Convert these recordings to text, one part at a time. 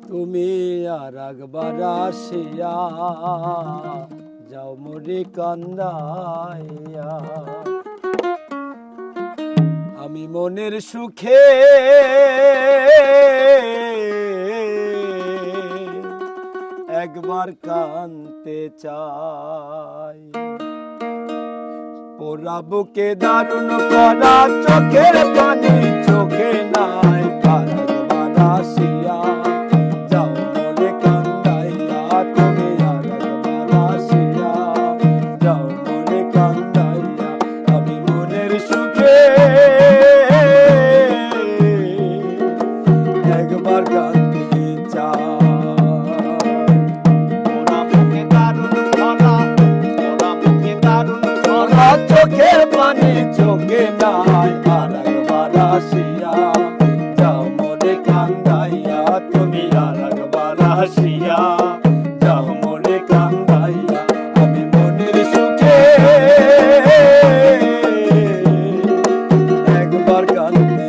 তুমি আর একবার আসিয়া যাও মোরে কান্দাইয়া, আমি মনের সুখে একবার কানতে চাই। পোড়া বুকে দারুণ করা চোখের পানি চোখে নাই, আর একবার আসিয়া যাও মোরে কান্দাইয়া, তুমি আর একবার আসিয়া যাও মোরে কান্দাইয়া, আমি মনের সুখে একবার কানতে চাই। চোখের পানি চোখে নাই, আর একবার আসিয়া যাও মোরে কান্দাইয়া, তুমি আর একবার আসিয়া যাও মোরে কান্দাইয়া, আমি মনের সুখে একবার কান্দতে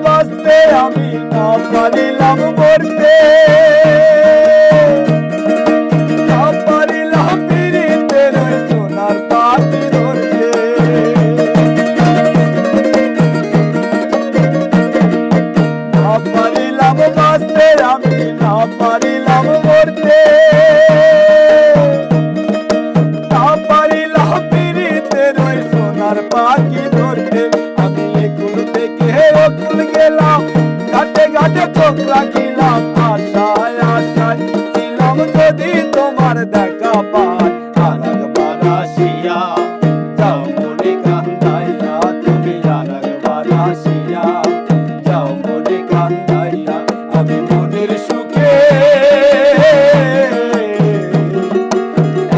বাঁচতে, আমি না পারিলাম মরতে, না পারিলাম পিরিতে সোনার পাখি ধরতে, না পারিলাম বাঁচতে, আমি না পারিলাম মরতে, না পারিলাম পিরিতে সোনার পাখি ধরতে, আমি একুল থেকে ওকুল গেলাম, ঘাটে ঘাটে চোখ রাখিলাম, আশায় আশায় ছিলাম যদি তোমার দেখা পাই, আর একবার আসিয়া যাও মোরে কান্দাইয়া, তুমি আর একবার আসিয়া যাও মোরে কান্দাইয়া, আমি মনের সুখে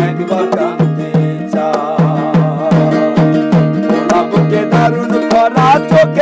একবার কান্দতে চাই। পোড়া বুকে দারুণ করা চোখ